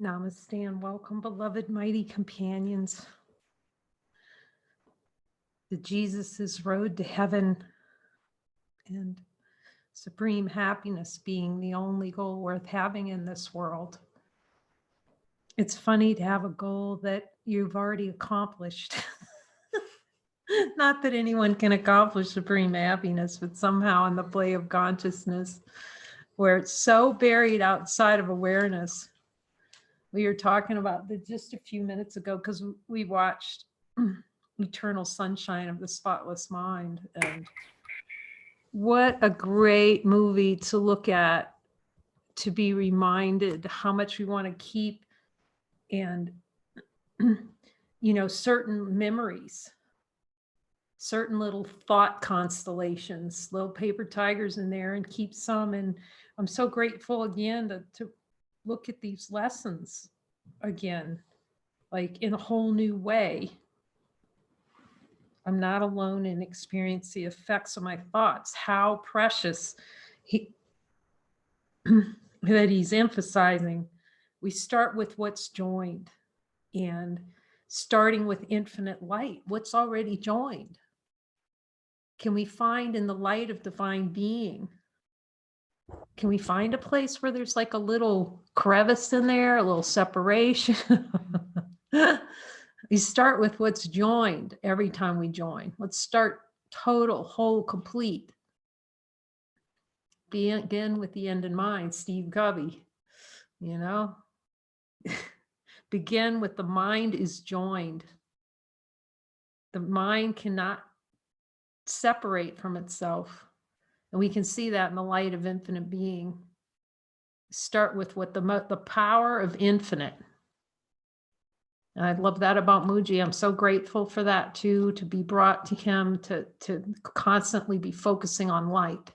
Namaste and welcome, beloved mighty companions. The Jesus' road to heaven and supreme happiness being the only goal worth having in this world. It's funny to have a goal that you've already accomplished. Not that anyone can accomplish supreme happiness, but somehow in the play of consciousness, where it's so buried outside of awareness. We were talking about that just a few minutes ago because we watched Eternal Sunshine of the Spotless Mind. And what a great movie to look at, to be reminded how much we want to keep and, certain memories, certain little thought constellations, little paper tigers in there, and keep some. And I'm so grateful again to look at these lessons again, like in a whole new way. I'm not alone in experiencing the effects of my thoughts. How precious that he's emphasizing. We start with what's joined, and starting with infinite light, what's already joined. Can we find in the light of divine being? Can we find a place where there's like a little crevice in there, a little separation? We start with what's joined every time we join. Let's start total, whole, complete. Begin with the end in mind, Steve Covey, Begin with the mind is joined. The mind cannot separate from itself. And we can see that in the light of infinite being. Start with what the power of infinite. And I love that about Mooji. I'm so grateful for that too, to be brought to him, to constantly be focusing on light.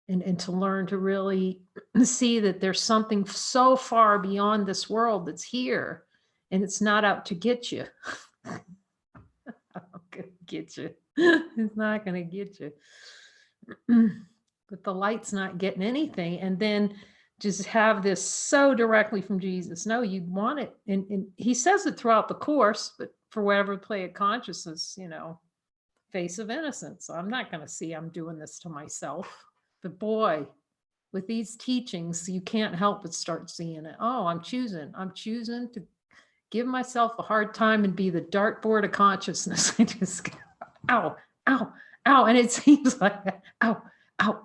And to learn to really see that there's something so far beyond this world that's here, and it's not out to get you. I'm gonna get you. It's not gonna get you. But the light's not getting anything. And then just have this so directly from Jesus. No, you want it. And he says it throughout the course, but for whatever play of consciousness, face of innocence. I'm not going to see I'm doing this to myself. But boy, with these teachings, you can't help but start seeing it. Oh, I'm choosing to give myself a hard time and be the dartboard of consciousness. I just go, ow, ow, ow. And it seems like, ow, ow.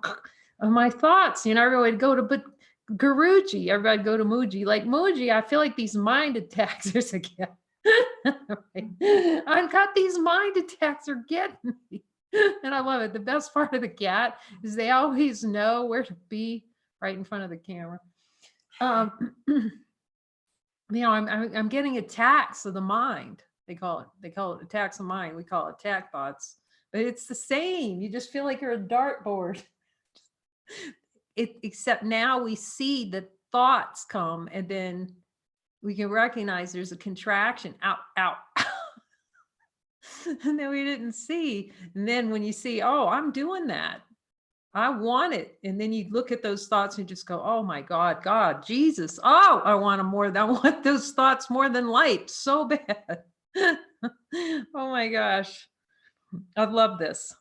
My thoughts, everybody would go to, but Guruji, everybody go to Mooji. Like Mooji, I feel like these mind attacks, there's again. I've got these mind attacks are getting me. And I love it. The best part of the cat is they always know where to be right in front of the camera. I'm getting attacks of the mind. They call it attacks of mind. We call it attack thoughts, but it's the same. You just feel like you're a dartboard. Except now we see that thoughts come, and then we can recognize there's a contraction. Out, out. And then we didn't see. And then when you see, oh, I'm doing that, I want it. And then you look at those thoughts and just go, oh my God, Jesus. Oh, I want them more. I want those thoughts more than light. So bad. Oh my gosh. I love this.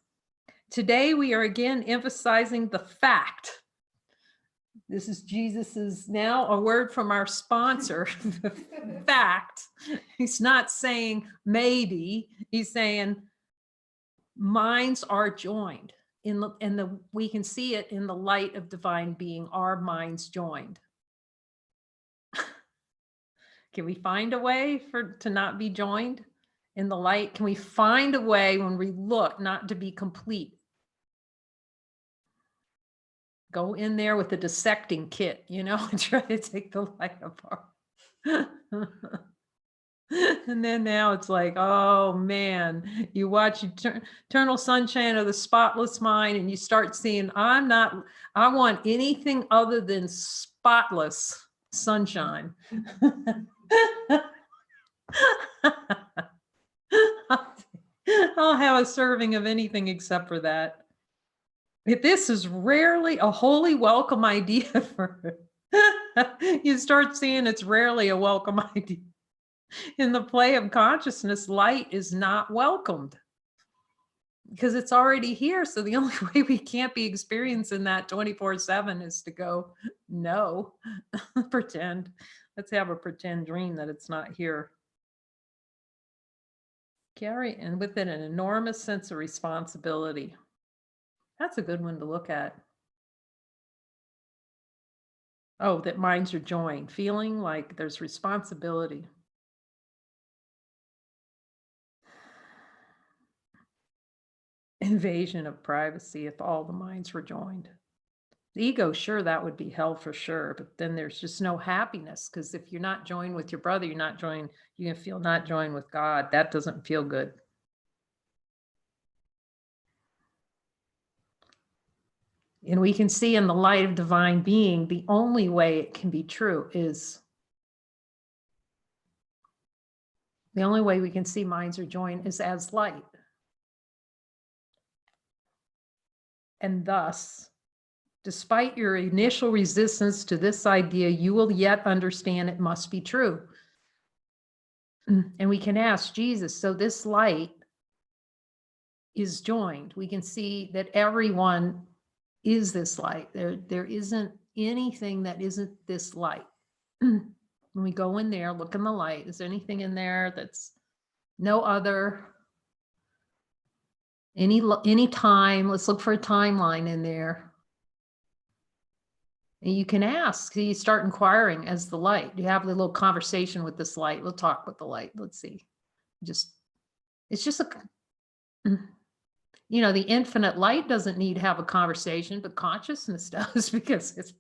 Today, we are again emphasizing the fact. This is Jesus's now a word from our sponsor, the fact. He's not saying maybe, he's saying minds are joined we can see it in the light of divine being, our minds joined. Can we find a way to not be joined in the light? Can we find a way when we look not to be complete? Go in there with a dissecting kit, and try to take the light apart. And then now it's like, oh man, you watch Eternal Sunshine of the Spotless Mind, and you start seeing, I want anything other than spotless sunshine. I'll have a serving of anything except for that. This is rarely a wholly welcome idea for You start seeing it's rarely a welcome idea. In the play of consciousness, light is not welcomed because it's already here. So the only way we can't be experiencing that 24/7 is to go, no, pretend. Let's have a pretend dream that it's not here. Carry and with it an enormous sense of responsibility. That's a good one to look at. Oh, that minds are joined, feeling like there's responsibility. Invasion of privacy if all the minds were joined. The ego, sure, that would be hell for sure, but then there's just no happiness because if you're not joined with your brother, you're not joined, you're gonna feel not joined with God. That doesn't feel good. And we can see in the light of divine being, the only way it can be true is the only way we can see minds are joined is as light. And thus, despite your initial resistance to this idea, you will yet understand it must be true. And we can ask Jesus, so this light is joined. We can see that everyone is this light. There isn't anything that isn't this light. When we go in there, look in the light, is there anything in there that's no other? Any time, let's look for a timeline in there. And you can ask, you start inquiring as the light. You have a little conversation with this light. We'll talk with the light. Let's see. It's just the infinite light doesn't need to have a conversation, but consciousness does because it's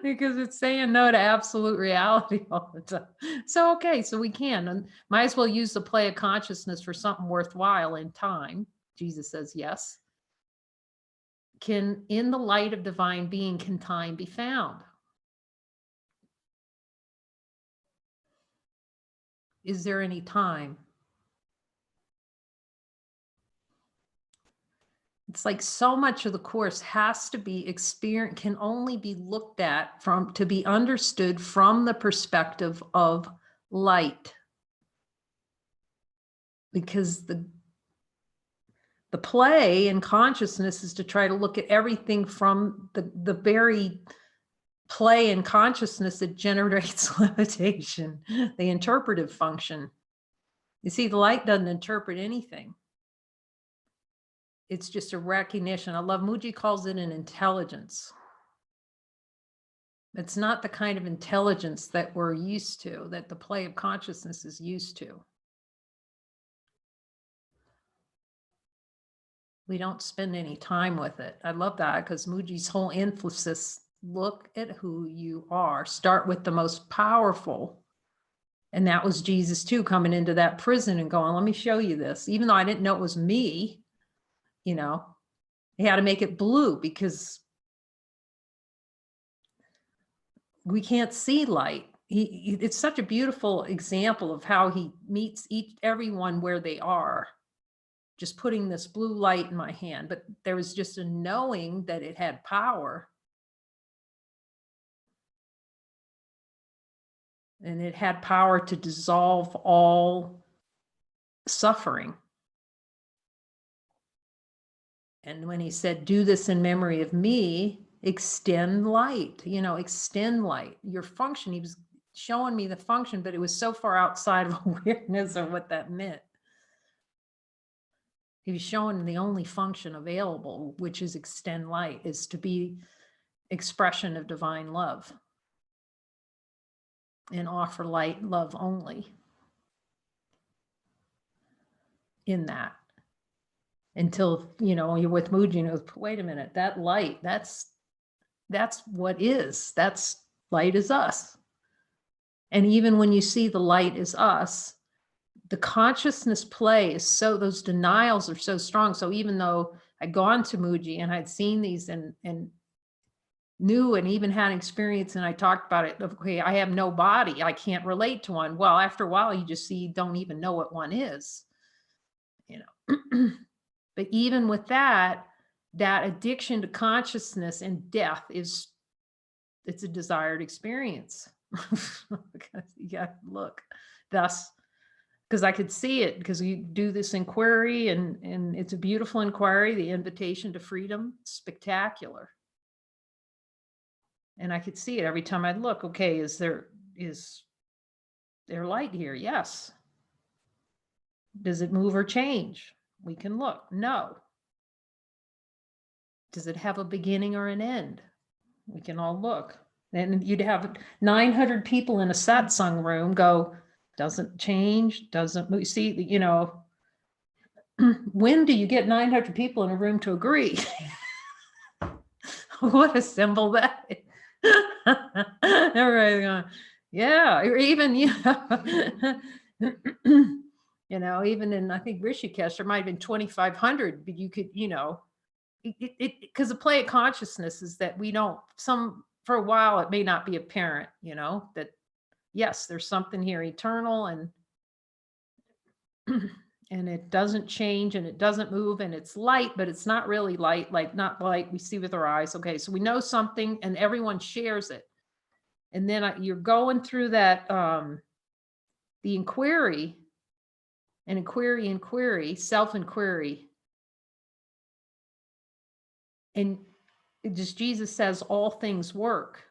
because it's saying no to absolute reality all the time. So, okay, so we can, and might as well use the play of consciousness for something worthwhile in time. Jesus says yes. In the light of divine being, can time be found? Is there any time? It's like so much of the course has to be experienced, can only be looked at to be understood from the perspective of light. Because the play in consciousness is to try to look at everything from the very play in consciousness that generates limitation, the interpretive function. You see, the light doesn't interpret anything. It's just a recognition. I love Muji calls it an intelligence. It's not the kind of intelligence that we're used to, that the play of consciousness is used to. We don't spend any time with it. I love that because Muji's whole emphasis, look at who you are. Start with the most powerful. And that was Jesus too, coming into that prison and going, let me show you this. Even though I didn't know it was me, he had to make it blue because we can't see light. It's such a beautiful example of how he meets everyone where they are. Just putting this blue light in my hand, but there was just a knowing that it had power. And it had power to dissolve all suffering. And when he said, do this in memory of me, extend light, extend light. Your function, he was showing me the function, but it was so far outside of awareness of what that meant. He was showing the only function available, which is extend light, is to be expression of divine love and offer light, love only in that. Until, you're with Muji, wait a minute, that light, that's what is. That's light is us. And even when you see the light is us, the consciousness play is those denials are so strong. So even though I'd gone to Muji and I'd seen these and knew and even had experience and I talked about it, okay, I have no body, I can't relate to one. Well, after a while, you just see, you don't even know what one is, But even with that addiction to consciousness and death is It's a desired experience. You got to look. Thus, because I could see it, because you do this inquiry, and it's a beautiful inquiry, the invitation to freedom, spectacular. And I could see it every time I'd look. Okay, is there light here? Yes. Does it move or change? We can look. No. Does it have a beginning or an end? We can all look. And you'd have 900 people in a satsang room go, doesn't change, doesn't move. See, you know, when do you get 900 people in a room to agree? What a symbol that is. Everybody's going, yeah, or even, you know, even in, I think, Rishikesh, there might have been 2,500, but you could, you know, because the play of consciousness is that we don't, for a while, it may not be apparent, you know, that yes, there's something here eternal, and and it doesn't change, and it doesn't move, and it's light, but it's not really light, like not light we see with our eyes. Okay, so we know something, and everyone shares it. And then you're going through that, the inquiry, self-inquiry. And just Jesus says all things work.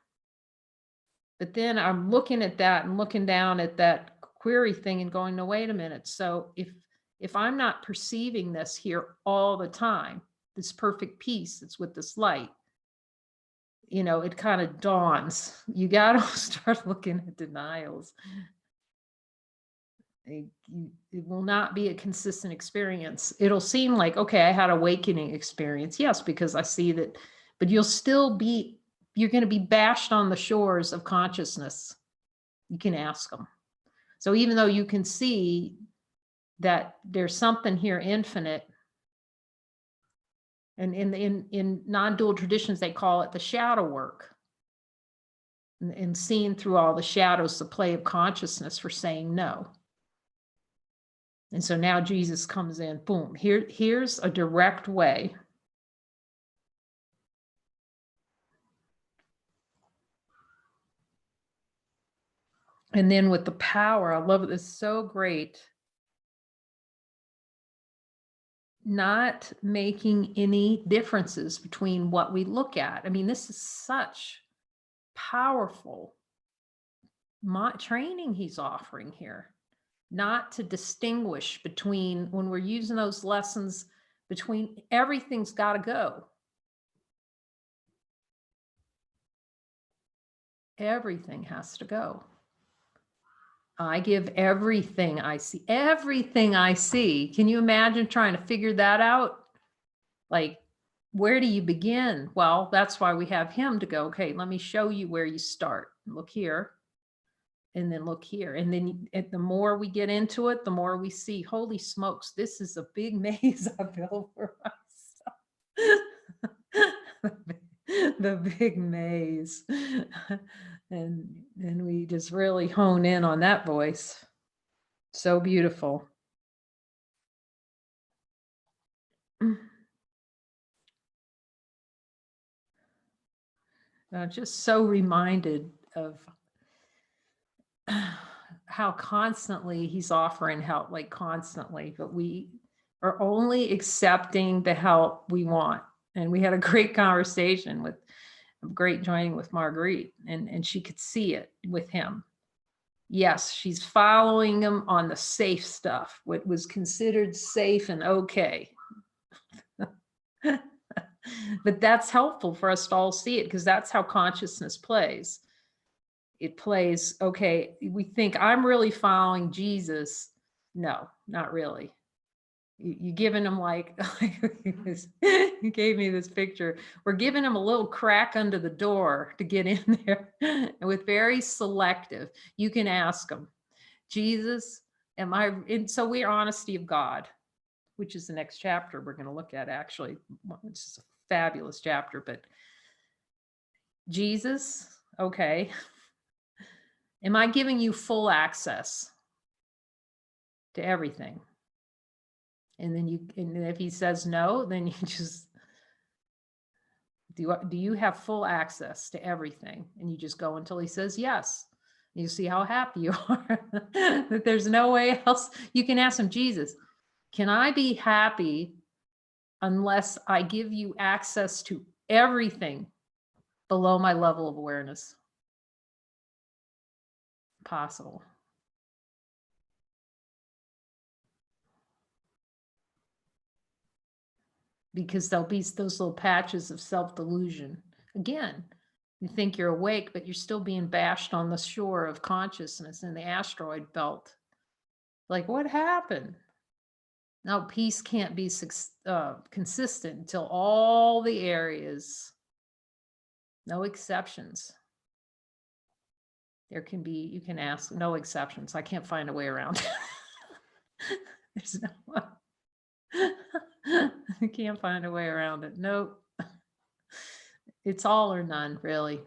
But then I'm looking at that and looking down at that query thing and going, no, wait a minute. So if I'm not perceiving this here all the time, this perfect peace that's with this light, you know, it kind of dawns. You got to start looking at denials. It will not be a consistent experience. It'll seem like, okay, I had awakening experience. Yes, because I see that, but you're going to be bashed on the shores of consciousness. You can ask them. So even though you can see that there's something here infinite, and in non-dual traditions, they call it the shadow work, and seeing through all the shadows, the play of consciousness for saying no. And so now Jesus comes in, boom, here's a direct way. And then with the power, I love it. It's so great. Not making any differences between what we look at. I mean, this is such powerful training he's offering here. Not to distinguish between, when we're using those lessons, between everything's got to go. Everything has to go. I give everything I see. Everything I see. Can you imagine trying to figure that out? Like, where do you begin? Well, that's why we have him to go, okay, let me show you where you start. Look here. And then look here. And then the more we get into it, the more we see, holy smokes, this is a big maze I built for myself. The big maze. And we just really hone in on that voice. So beautiful. Just so reminded of how constantly he's offering help, like constantly, but we are only accepting the help we want. And we had a great conversation with a great joining with Marguerite, and she could see it with him. Yes, she's following him on the safe stuff, what was considered safe and okay. But that's helpful for us to all see it, because that's how consciousness plays. It plays, okay, we think I'm really following Jesus. No, not really. You're giving him like, you gave me this picture. We're giving him a little crack under the door to get in there. And with very selective, you can ask him, Jesus, am I, and so we're honesty of God, which is the next chapter we're going to look at, actually, which is a fabulous chapter. But Jesus, okay, am I giving you full access to everything? And then and if he says no, then you just Do you have full access to everything? And you just go until he says yes. You see how happy you are. That there's no way else. You can ask him, Jesus, can I be happy unless I give you access to everything below my level of awareness? Possible. Because there'll be those little patches of self-delusion. Again, you think you're awake, but you're still being bashed on the shore of consciousness in the asteroid belt. Like, what happened? Now, peace can't be consistent until all the areas, no exceptions. There can be, you can ask, no exceptions. I can't find a way around it. There's no one. I can't find a way around it. Nope. It's all or none, really.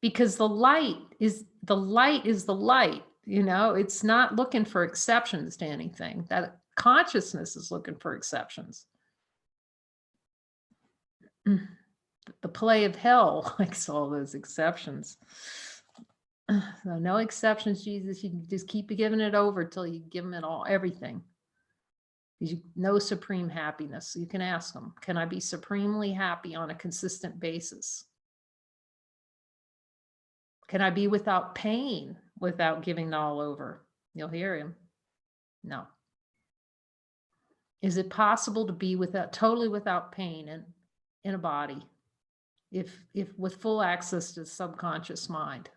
Because the light is the light, you know, it's not looking for exceptions to anything. That consciousness is looking for exceptions. The play of hell likes all those exceptions. So no exceptions, Jesus. You can just keep giving it over till you give them it all, everything. No supreme happiness. You can ask them, can I be supremely happy on a consistent basis? Can I be without pain without giving it all over? You'll hear him. No. Is it possible to be totally without pain in a body? If with full access to the subconscious mind?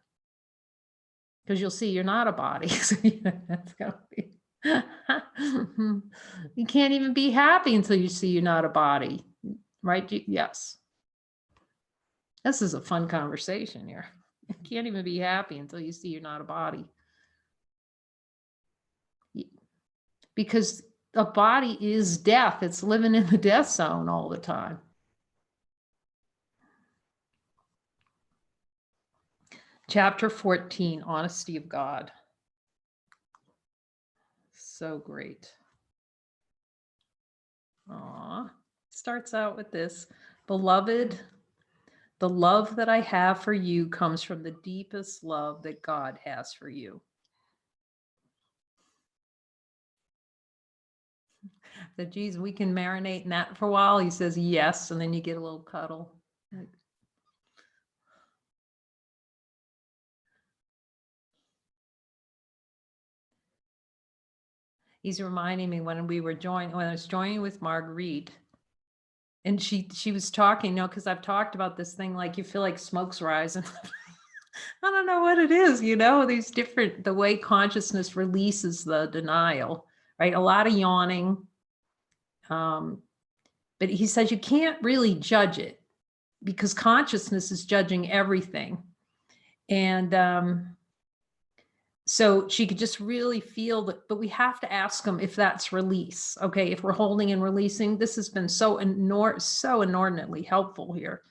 Because you'll see you're not a body. So that's gonna be. You can't even be happy until you see you're not a body, right? Yes. This is a fun conversation here. You can't even be happy until you see you're not a body. Because a body is death. It's living in the death zone all the time. Chapter 14, Honesty of God. So great. Starts out with this. Beloved, the love that I have for you comes from the deepest love that God has for you. So, geez, we can marinate in that for a while. He says yes, and then you get a little cuddle. He's reminding me when I was joining with Marguerite, and she was talking, because I've talked about this thing, like you feel like smoke's rising. I don't know what it is, these different, the way consciousness releases the denial, right? A lot of yawning. But he says you can't really judge it because consciousness is judging everything. And so she could just really feel that, but we have to ask them if that's release. Okay, if we're holding and releasing, this has been so inordinately helpful here.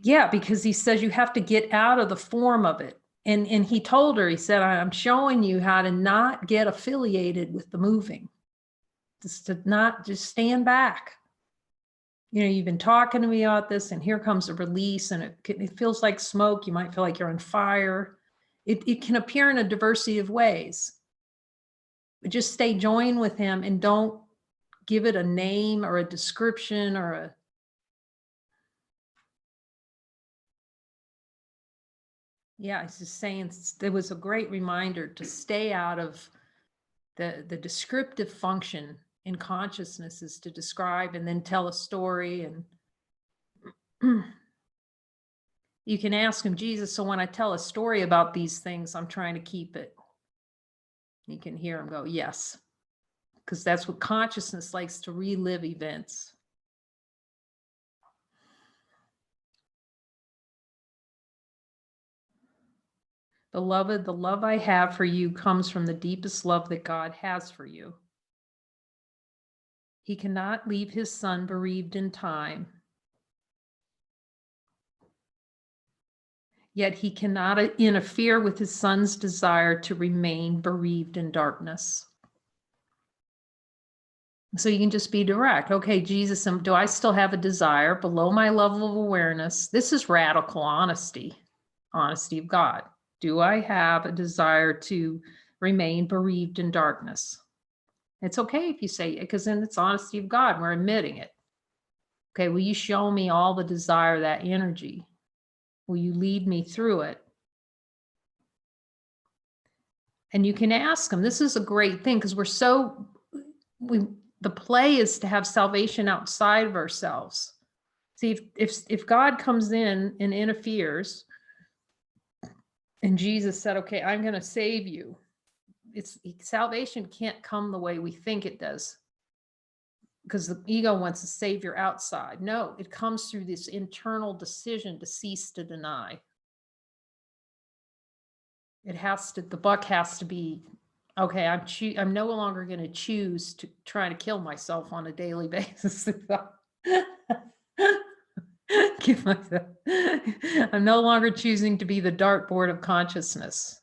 Yeah, because he says you have to get out of the form of it. And he told her, he said, I'm showing you how to not get affiliated with the moving. Just to not just stand back. You've been talking to me about this, and here comes a release, and it feels like smoke. You might feel like you're on fire. It can appear in a diversity of ways. But just stay joined with him and don't give it a name or a description or a. Yeah, it's just saying there was a great reminder to stay out of the descriptive function in consciousness is to describe and then tell a story. And you can ask him, Jesus, so when I tell a story about these things, I'm trying to keep it. You can hear him go, yes, because that's what consciousness likes, to relive events. Beloved, the love I have for you comes from the deepest love that God has for you. He cannot leave his son bereaved in time. Yet he cannot interfere with his son's desire to remain bereaved in darkness. So you can just be direct. Okay, Jesus, do I still have a desire below my level of awareness? This is radical honesty, honesty of God. Do I have a desire to remain bereaved in darkness? It's okay if you say it, because then it's honesty of God. We're admitting it. Okay, will you show me all the desire, that energy? Will you lead me through it? And you can ask them. This is a great thing because the play is to have salvation outside of ourselves. See, if God comes in and interferes, and Jesus said, okay, I'm going to save you, salvation can't come the way we think it does, because the ego wants a savior outside. No, it comes through this internal decision to cease to deny. The buck has to be, okay, I'm no longer going to choose to try to kill myself on a daily basis. I'm no longer choosing to be the dartboard of consciousness.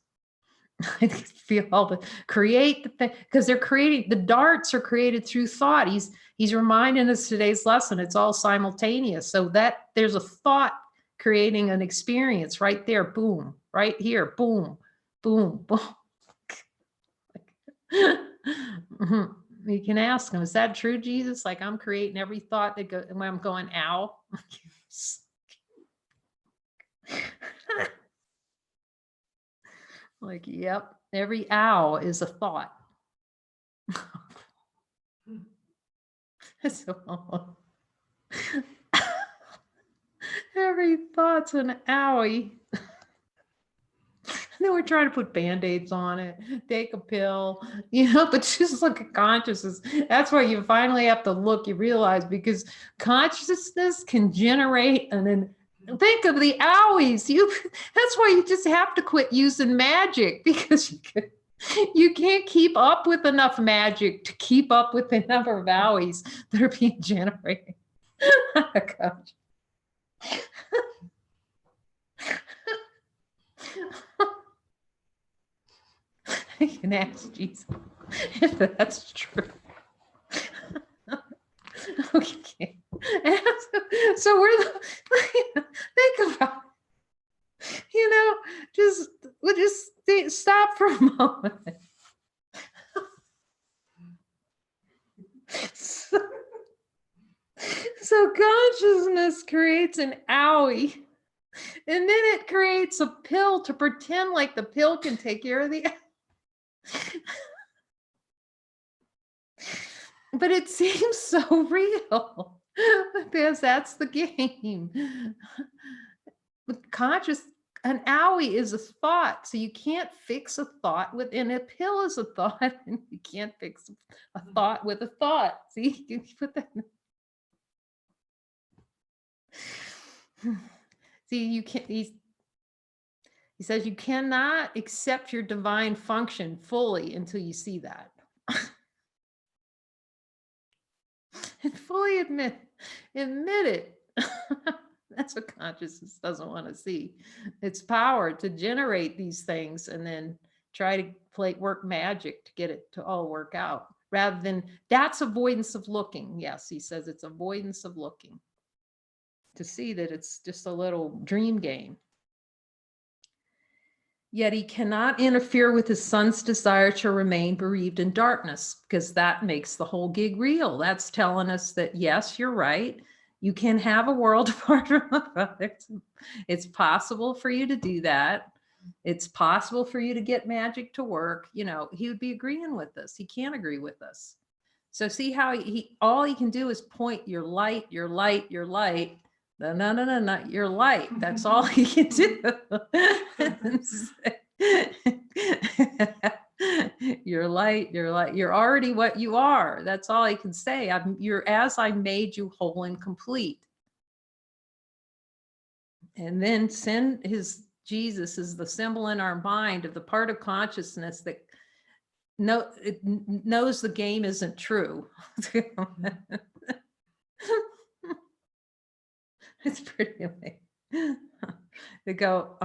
I feel all create the thing, because the darts are created through thought. He's reminding us today's lesson. It's all simultaneous. So that there's a thought creating an experience right there. Boom, right here. Boom, boom, boom. You can ask him, is that true, Jesus? Like, I'm creating every thought that goes when I'm going, ow. Like, yep, every ow is a thought. So, every thought's an owie. Then we're trying to put band-aids on it, take a pill, but just look at consciousness. That's why you finally have to look, you realize, because consciousness can generate think of the owies. That's why you just have to quit using magic, because you can't keep up with enough magic to keep up with the number of owies that are being generated. Oh, gosh. You can ask Jesus if that's true. Okay. So think about it. We'll just stop for a moment. So consciousness creates an owie, and then it creates a pill to pretend like the pill can take care of the. But it seems so real, because that's the game. An owie is a thought, so you can't fix a thought within a pill is a thought, and you can't fix a thought with a thought. See, you put that. See, you can't. He says you cannot accept your divine function fully until you see that. And fully admit it. That's what consciousness doesn't want to see. Its power to generate these things and then try to work magic to get it to all work out, rather than that's avoidance of looking. Yes, he says it's avoidance of looking, to see that it's just a little dream game. Yet he cannot interfere with his son's desire to remain bereaved in darkness, because that makes the whole gig real. That's telling us that, yes, you're right. You can have a world apart from others. It's possible for you to do that. It's possible for you to get magic to work. He would be agreeing with us. He can't agree with us. So see how all he can do is point your light, your light, your light. No, not your light. That's all he can do. Your light, your light. You're already what you are. That's all I can say. You're as I made you whole and complete. And then send Jesus is the symbol in our mind of the part of consciousness that it knows the game isn't true. It's pretty amazing. They go,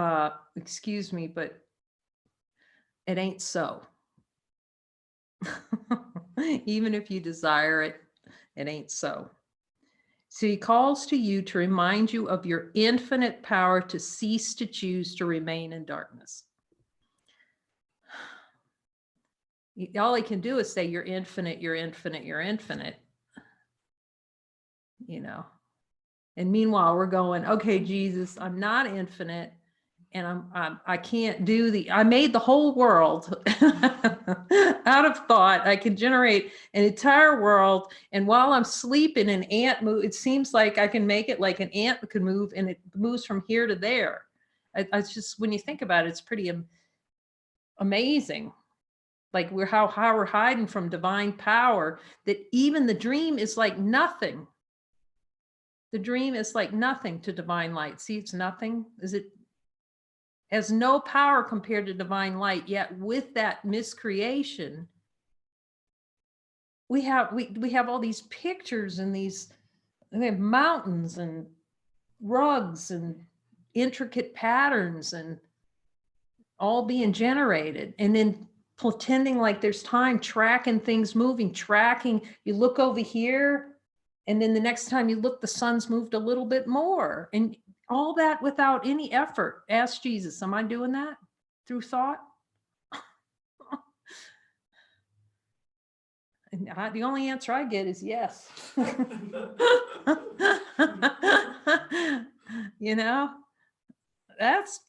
excuse me, but it ain't so. Even if you desire it, it ain't so. So he calls to you to remind you of your infinite power to cease to choose to remain in darkness. All he can do is say, you're infinite, you're infinite, you're infinite. You know, and meanwhile we're going, okay, Jesus, I'm not infinite, and I can't do I made the whole world out of thought. I can generate an entire world, and while I'm sleeping, an ant move. It seems like I can make it like an ant could move, and it moves from here to there. It's just, when you think about it, it's pretty amazing. Like how we're hiding from divine power, that even the dream is like nothing. The dream is like nothing to divine light. See, it's nothing. Has no power compared to divine light, yet with that miscreation, we have all these pictures, and we have mountains and rugs and intricate patterns, and all being generated, and then pretending like there's time, tracking things moving, you look over here, and then the next time you look, the sun's moved a little bit more, and all that without any effort. Ask Jesus, am I doing that through thought? And the only answer I get is yes. You know, that's,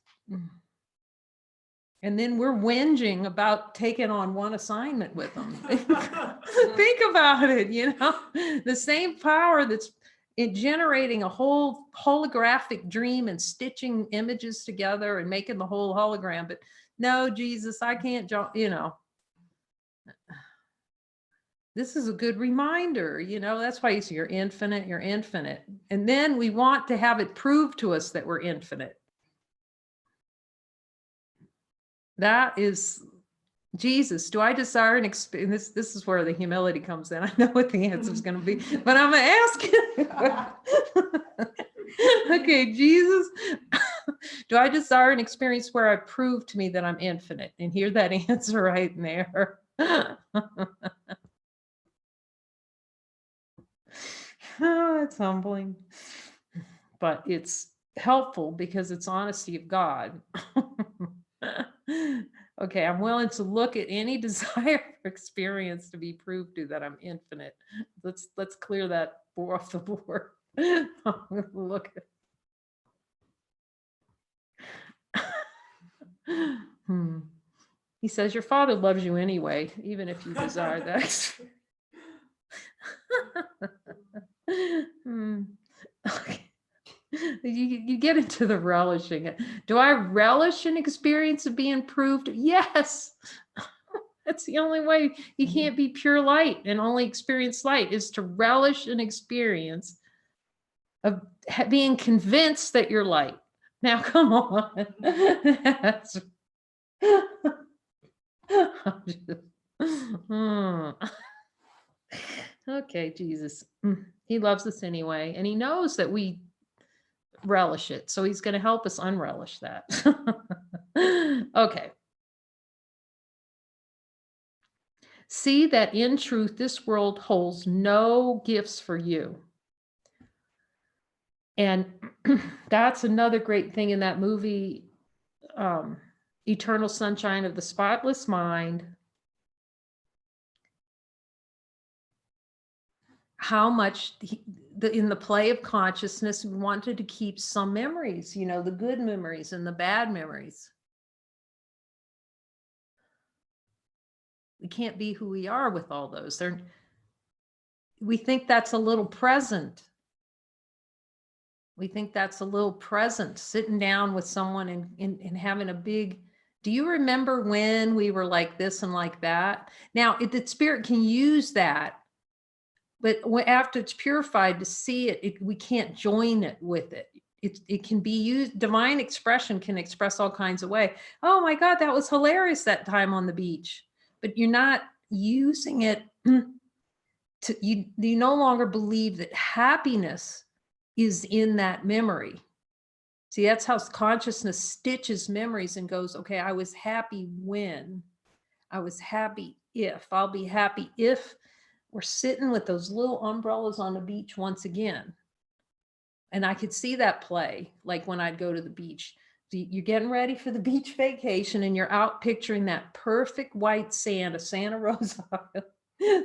and then we're whinging about taking on one assignment with them. Think about it, you know, the same power that's in generating a whole holographic dream and stitching images together and making the whole hologram. But no, Jesus, I can't, you know. This is a good reminder, you know, that's why you're infinite, you're infinite. And then we want to have it prove to us that we're infinite. That is, Jesus, do I desire an experience? This is where the humility comes in. I know what the answer is going to be, but I'm going to ask. Okay, Jesus, do I desire an experience where I prove to me that I'm infinite? And hear that answer right in there. Oh, it's humbling, but it's helpful because it's honesty of God. Okay, I'm willing to look at any desire or experience to be proved to that I'm infinite. Let's clear that off the board. Look at. He says, your Father loves you anyway, even if you desire that. Okay. You get into the relishing it. Do I relish an experience of being proved? Yes. That's the only way. You can't be pure light and only experience light, is to relish an experience of being convinced that you're light. Now, come on. Okay, Jesus. He loves us anyway, and he knows that we relish it, so he's going to help us unrelish that. Okay. See that in truth, this world holds no gifts for you. And that's another great thing in that movie, Eternal Sunshine of the Spotless Mind. How much in the play of consciousness, we wanted to keep some memories, you know, the good memories and the bad memories. We can't be who we are with all those. We think that's a little present. We think that's a little present, sitting down with someone and having a big, do you remember when we were like this and like that? Now, the spirit can use that, but after it's purified, to see it, we can't join it with it. It can be used. Divine expression can express all kinds of way. Oh my God, that was hilarious that time on the beach. But you're not using it you no longer believe that happiness is in that memory. See, that's how consciousness stitches memories and goes, okay, I was happy when, I was happy I'll be happy if we're sitting with those little umbrellas on the beach once again. And I could see that play, like when I'd go to the beach. You're getting ready for the beach vacation and you're out picturing that perfect white sand of Santa Rosa,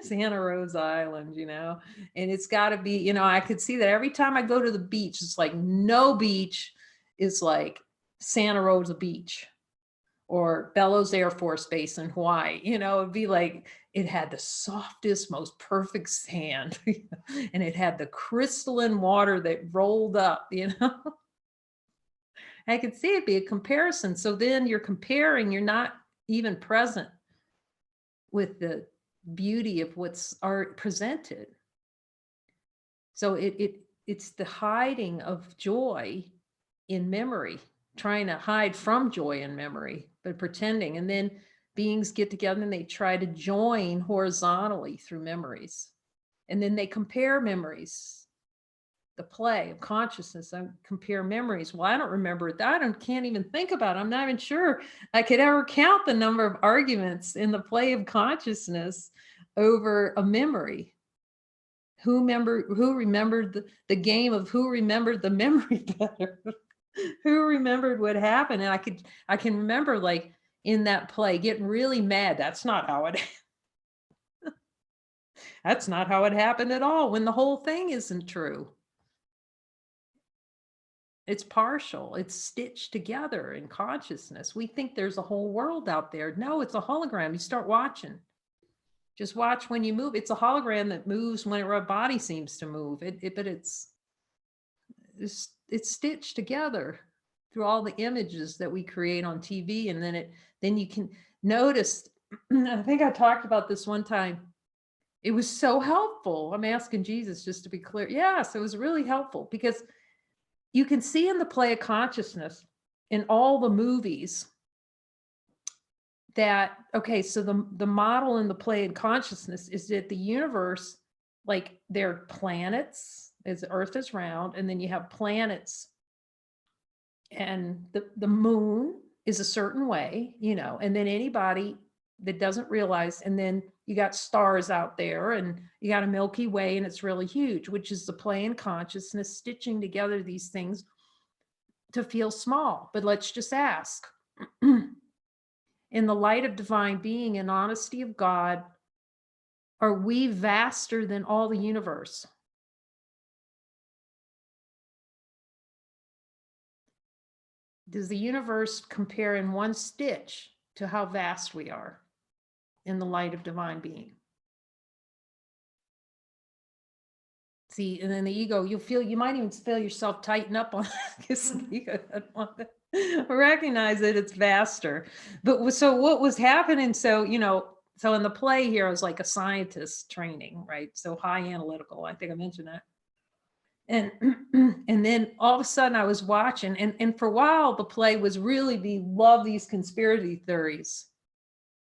Santa Rosa Island, and it's got to be, I could see that every time I go to the beach, it's like no beach is like Santa Rosa Beach or Bellows Air Force Base in Hawaii. It'd be like it had the softest, most perfect sand, and it had the crystalline water that rolled up, I could see it be a comparison. So then you're comparing, you're not even present with the beauty of what's art presented. So it's the hiding of joy in memory, trying to hide from joy in memory, but pretending. And then beings get together and they try to join horizontally through memories. And then they compare memories. The play of consciousness, I compare memories. Well, I don't remember it. Can't even think about it. I'm not even sure I could ever count the number of arguments in the play of consciousness over a memory. Who remembered the game of who remembered the memory better? Who remembered what happened? And I can remember, like, in that play getting really mad. That's not how it that's not how it happened at all, when the whole thing isn't true. It's partial. It's stitched together in consciousness. We think there's a whole world out there. No, it's a hologram. You start watching. Just watch when you move. It's a hologram that moves whenever a body seems to move. But it's stitched together through all the images that we create on TV. And then you can notice, I think I talked about this one time. It was so helpful. I'm asking Jesus just to be clear. Yes, it was really helpful because you can see in the play of consciousness in all the movies that, okay, so the model in the play of consciousness is that the universe, like, there are planets, as the Earth is round, and then you have planets, and the moon is a certain way, and then anybody that doesn't realize, and then you got stars out there, and you got a Milky Way, and it's really huge, which is the play in consciousness, stitching together these things to feel small. But let's just ask, in the light of divine being and honesty of God, are we vaster than all the universe? Does the universe compare in one stitch to how vast we are in the light of divine being? See, and then the ego, you might even feel yourself tighten up on because the ego doesn't want to recognize that it's vaster. But so what was happening? So, so in the play here, I was like a scientist training, right? So high analytical. I think I mentioned that. And and then all of a sudden I was watching, and for a while the play was really love these conspiracy theories.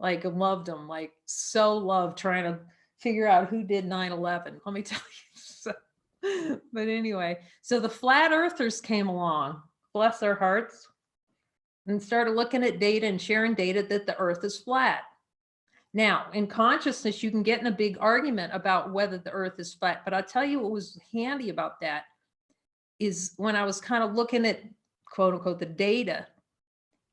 Like, I loved them, like so loved trying to figure out who did 9/11. Let me tell you. So, but anyway, so the flat earthers came along, bless their hearts, and started looking at data and sharing data that the earth is flat. Now, in consciousness, you can get in a big argument about whether the earth is flat, but I'll tell you what was handy about that is when I was kind of looking at, quote unquote, the data,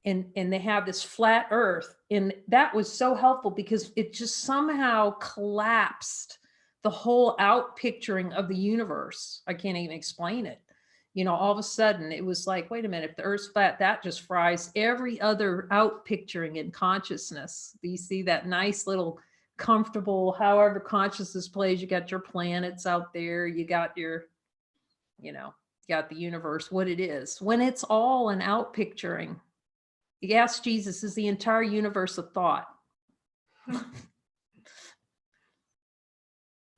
and they have this flat earth, and that was so helpful because it just somehow collapsed the whole out picturing of the universe. I can't even explain it. All of a sudden it was like, wait a minute, if the earth's flat, that just fries every other out picturing in consciousness. Do you see that nice little comfortable, however consciousness plays? You got your planets out there, you got your, you got the universe, what it is. When it's all an out picturing, you ask Jesus, is the entire universe a thought?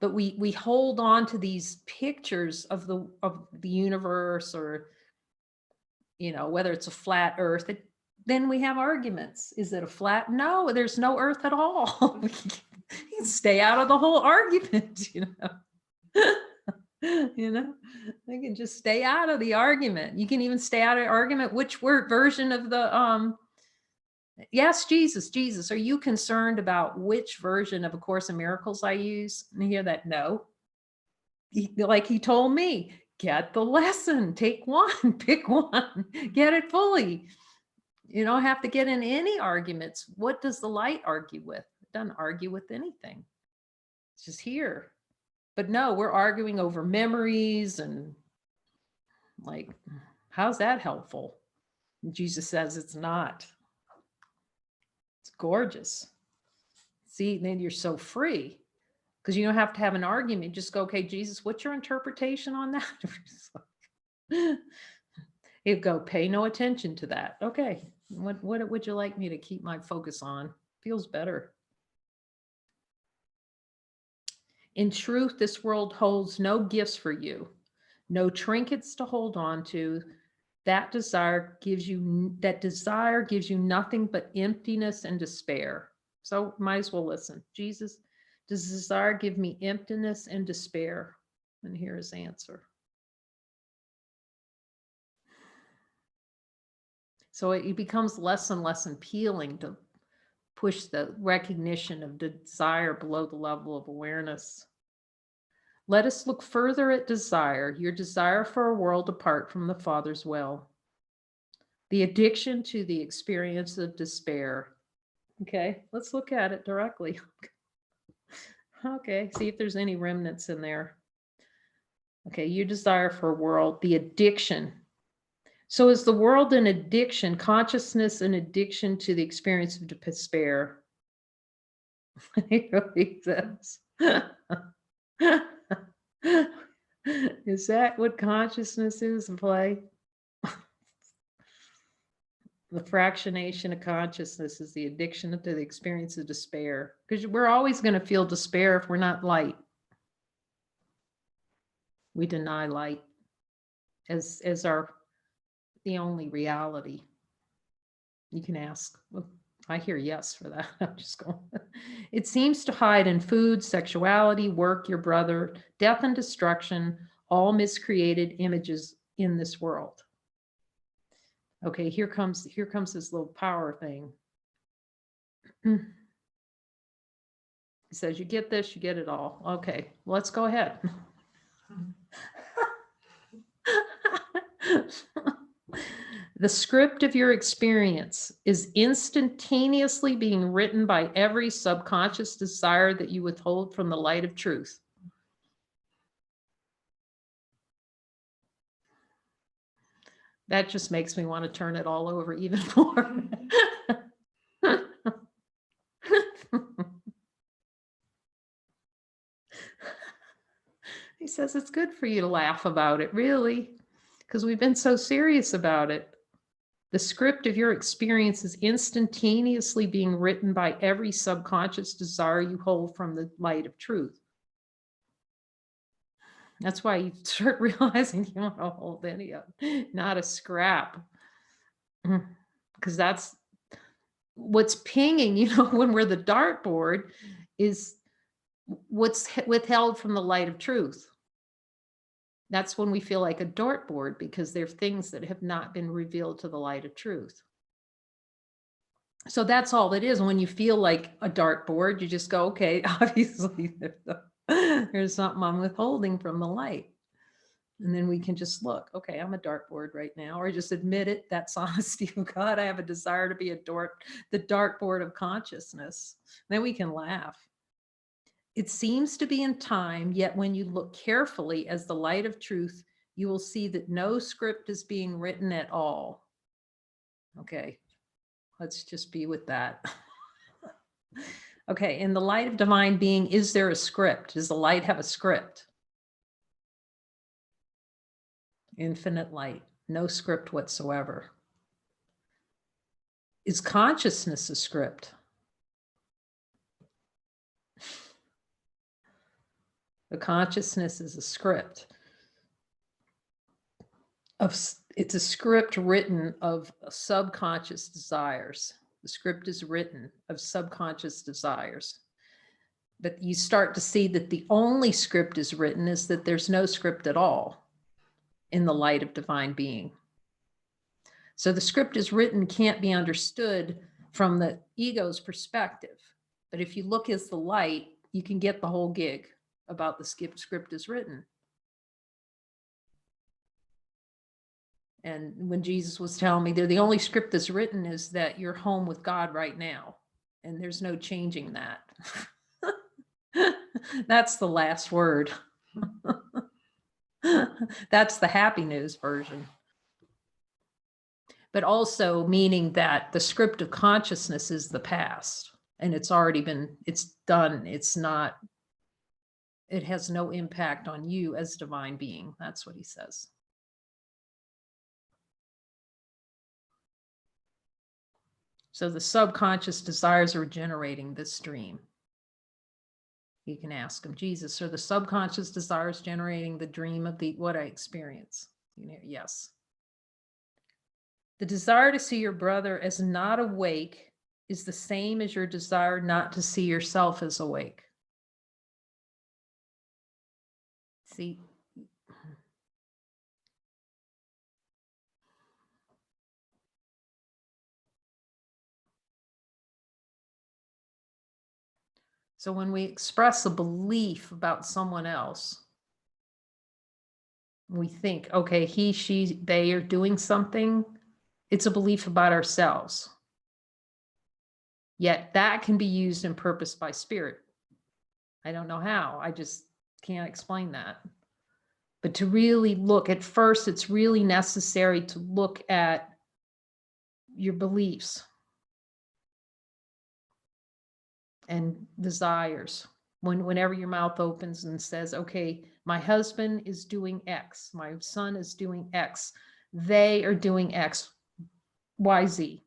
But we hold on to these pictures of the universe, or whether it's a flat earth. Then we have arguments. Is it a flat? No, there's no earth at all. You can stay out of the whole argument. They can just stay out of the argument. You can even stay out of the argument which version of the Yes, Jesus, Jesus, are you concerned about which version of A Course in Miracles I use? And you hear that? No. Like he told me, get the lesson, take one, pick one, get it fully. You don't have to get in any arguments. What does the light argue with? It doesn't argue with anything. It's just here. But no, we're arguing over memories and like, how's that helpful? And Jesus says it's not. It's gorgeous. See, then you're so free because you don't have to have an argument. Just go, okay, Jesus, what's your interpretation on that? You go, pay no attention to that. Okay, what would you like me to keep my focus on? Feels better. In truth, this world holds no gifts for you, no trinkets to hold on to. That desire gives you nothing but emptiness and despair. So might as well listen. Jesus, does desire give me emptiness and despair? And here is the answer. So it becomes less and less appealing to push the recognition of desire below the level of awareness. Let us look further at desire, your desire for a world apart from the Father's will. The addiction to the experience of despair. Okay, let's look at it directly. Okay, see if there's any remnants in there. Okay, your desire for a world, the addiction. So is the world an addiction, consciousness an addiction to the experience of despair? It really says. Is that what consciousness is in play? The fractionation of consciousness is the addiction to the experience of despair. Because we're always going to feel despair if we're not light. We deny light as the only reality. You can ask. Well, I hear yes for that. I'm just going. It seems to hide in food, sexuality, work, your brother, death and destruction, all miscreated images in this world. Okay, here comes this little power thing. He says, you get this, you get it all. Okay, let's go ahead. The script of your experience is instantaneously being written by every subconscious desire that you withhold from the light of truth. That just makes me want to turn it all over even more. He says it's good for you to laugh about it, really, because we've been so serious about it. The script of your experience is instantaneously being written by every subconscious desire you hold from the light of truth. That's why you start realizing you don't hold any of it, not a scrap. Because that's what's pinging, when we're the dartboard, is what's withheld from the light of truth. That's when we feel like a dartboard, because there are things that have not been revealed to the light of truth. So that's all it is. When you feel like a dartboard, you just go, okay, obviously there's something I'm withholding from the light. And then we can just look, okay, I'm a dartboard right now, or just admit it. That's honesty of God. I have a desire to be the dartboard of consciousness. Then we can laugh. It seems to be in time, yet when you look carefully as the light of truth, you will see that no script is being written at all. Okay, let's just be with that. Okay, in the light of divine being, is there a script? Does the light have a script? Infinite light, no script whatsoever. Is consciousness a script? The consciousness is a script. It's a script written of subconscious desires. The script is written of subconscious desires. But you start to see that the only script is written is that there's no script at all in the light of divine being. So the script is written can't be understood from the ego's perspective. But if you look as the light, you can get the whole gig about the script is written. And when Jesus was telling me, the only script that's written is that you're home with God right now, and there's no changing that. That's the last word. That's the happy news version. But also meaning that the script of consciousness is the past, and it's already been, it's done. It's not, it has no impact on you as divine being. That's what he says. So the subconscious desires are generating this dream. You can ask him, Jesus, are the subconscious desires generating the dream of what I experience? Yes. The desire to see your brother as not awake is the same as your desire not to see yourself as awake. See? So when we express a belief about someone else, we think, okay, he, she, they are doing something. It's a belief about ourselves. Yet that can be used and purposed by spirit. I don't know how. I just can't explain that. But to really look at first, it's really necessary to look at your beliefs and desires. Whenever your mouth opens and says, okay, my husband is doing X, my son is doing X, they are doing X, Y, Z.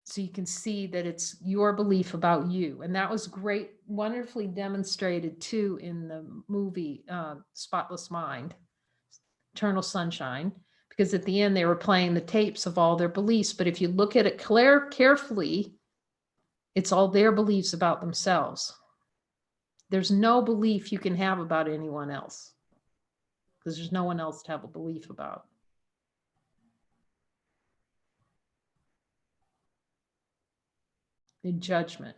So you can see that it's your belief about you. And that was great, wonderfully demonstrated too in the movie Spotless Mind, Eternal Sunshine, because at the end they were playing the tapes of all their beliefs. But if you look at it carefully, it's all their beliefs about themselves. There's no belief you can have about anyone else because there's no one else to have a belief about. In judgment.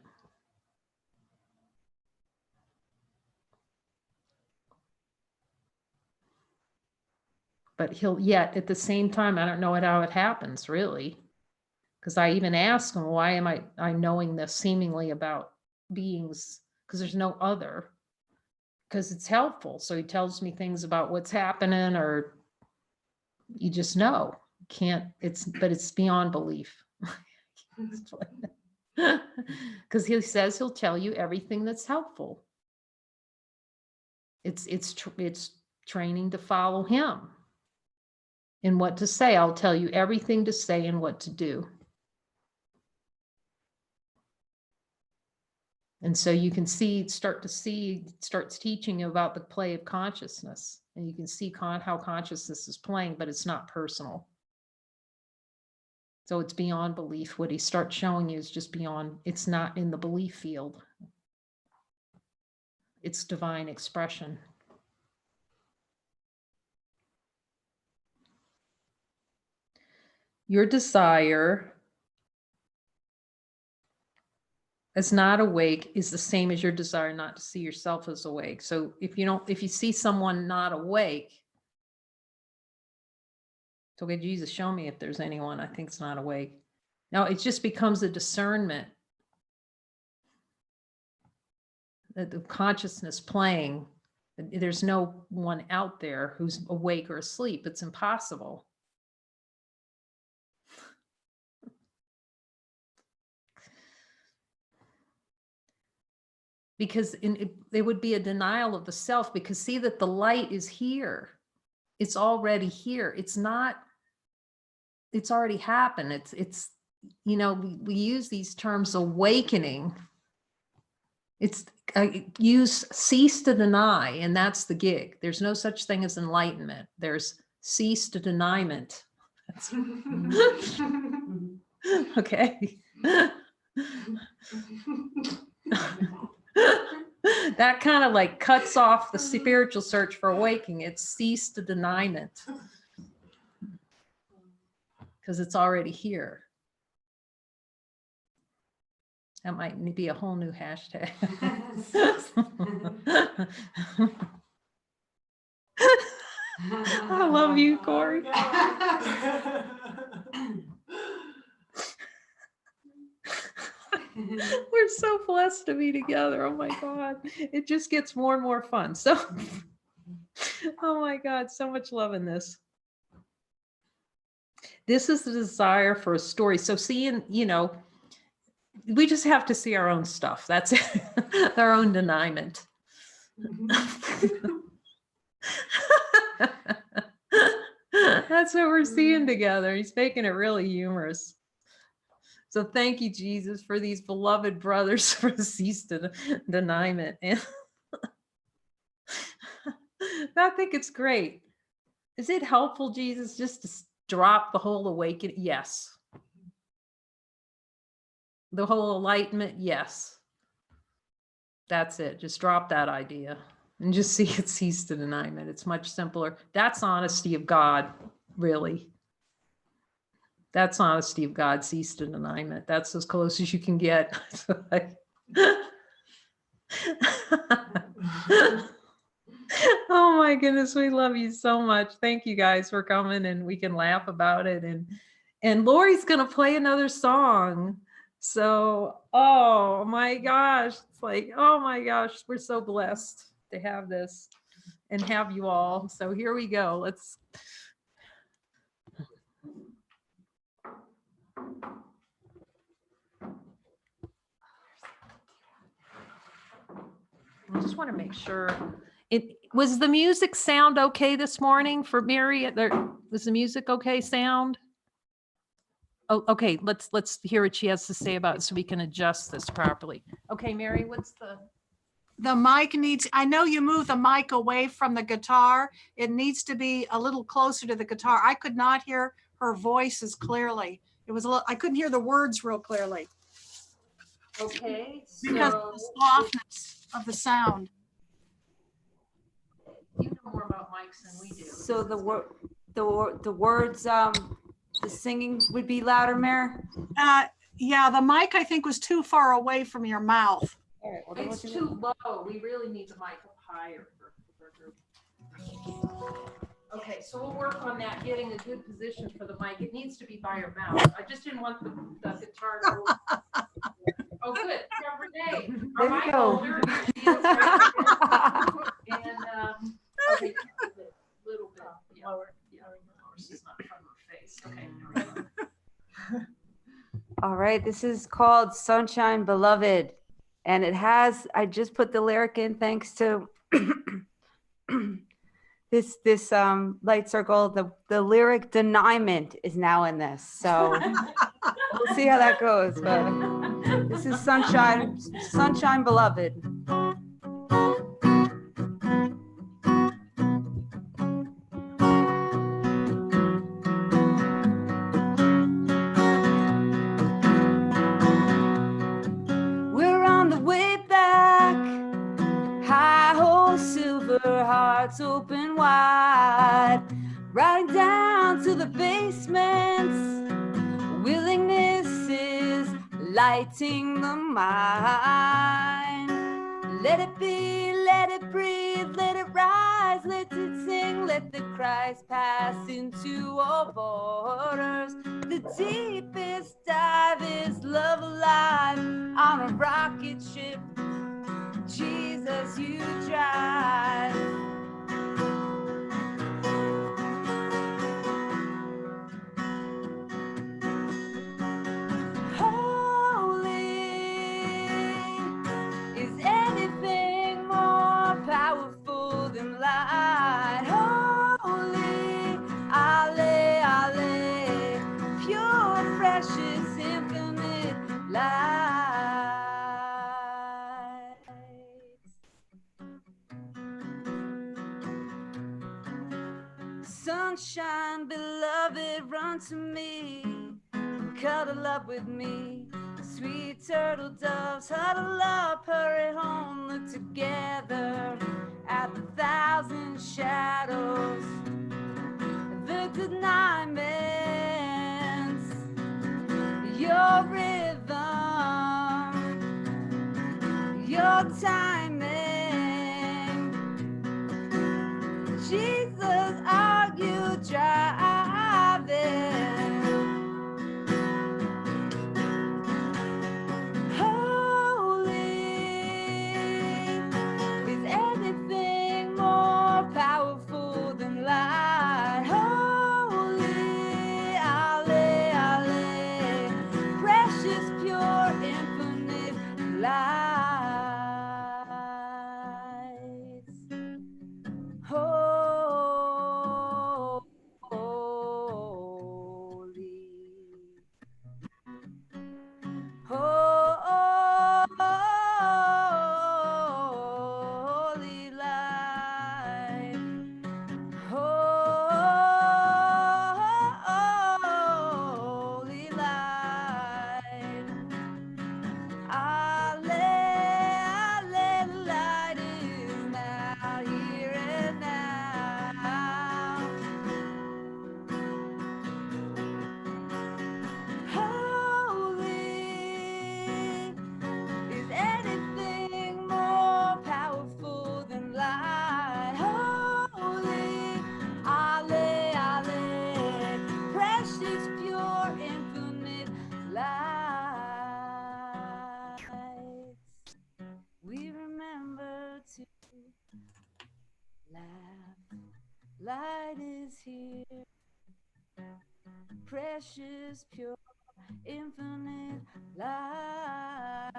But he'll yet at the same time, I don't know how it happens really. Because I even ask him, why am I knowing this seemingly about beings? Because there's no other. Because it's helpful. So he tells me things about what's happening, or you just know. Can't, but it's beyond belief. Because he says he'll tell you everything that's helpful. It's training to follow him. And what to say. I'll tell you everything to say and what to do. And so you can starts teaching you about the play of consciousness. And you can see how consciousness is playing, but it's not personal. So it's beyond belief. What he starts showing you is just beyond, it's not in the belief field. It's divine expression. Your desire as not awake is the same as your desire not to see yourself as awake. So if you see someone not awake, it's okay, Jesus, show me if there's anyone I think is not awake. Now it just becomes a discernment. The consciousness playing. There's no one out there who's awake or asleep. It's impossible. Because it would be a denial of the self, because see that the light is here. It's already here. It's not, it's already happened. It's we use these terms awakening. It's cease to deny, and that's the gig. There's no such thing as enlightenment. There's cease to deniement. Okay. That kind of like cuts off the spiritual search for awakening. It's cease to deniement. Because it's already here. That might be a whole new hashtag. I love you, Corey. We're so blessed to be together. Oh my God. It just gets more and more fun. So, oh my God, so much love in this. This is the desire for a story. So seeing, we just have to see our own stuff. That's it. Our own deniment. That's what we're seeing together. He's making it really humorous. So thank you, Jesus, for these beloved brothers for the cease to deniment. And I think it's great. Is it helpful, Jesus, just to drop the whole awakening? Yes. The whole enlightenment? Yes. That's it. Just drop that idea and just see it cease to deniment. It's much simpler. That's honesty of God, really. That's honesty of God, cease to deniment. That's as close as you can get. Oh my goodness, we love you so much. Thank you guys for coming, and we can laugh about it. And Lori's gonna play another song. So, oh my gosh, it's like, oh my gosh, we're so blessed to have this and have you all. So here we go. Let's. I just want to make sure. Was the music sound okay this morning for Mary? Was the music okay sound? Oh, okay. Let's hear what she has to say about it so we can adjust this properly. Okay, Mary, what's the mic needs, I know you moved the mic away from the guitar. It needs to be a little closer to the guitar. I could not hear her voice as clearly. It was a little, I couldn't hear the words real clearly. Okay. Because of the softness of the sound. You know more about mics than we do. So the words, the singing would be louder, Mare? Yeah, the mic I think was too far away from your mouth. All right, well, It's too low. We really need the mic up higher for group. Okay, so we'll work on that, getting a good position for the mic. It needs to be by your mouth. I just didn't want the guitar to. Oh, good. Yeah, Renee. There we go. And okay, a little bit lower. Yeah, it's not from her face. Okay. There we go. All right, this is called Sunshine Beloved. And it has, I just put the lyric in thanks to this light circle. The lyric deniment is now in this. So we'll see how that goes. But this is Sunshine Beloved. Hearts open wide, riding down to the basements. Willingness is lighting the mind. Let it be, let it breathe, let it rise, let it sing, let the Christ pass into all borders. The deepest dive is love alive on a rocket ship. Jesus, you drive. Holy, is anything more powerful than light? Holy, Ale, Ale, pure, precious, infinite light. Sunshine, beloved, run to me, cuddle up with me. Sweet turtle doves, huddle up, hurry home, look together at the thousand shadows. The deniments, your rhythm, laugh. Light is here, precious, pure, infinite light.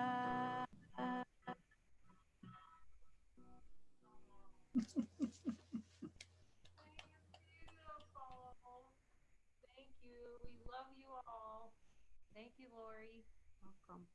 Thank you. We love you all. Thank you, Lori. Welcome.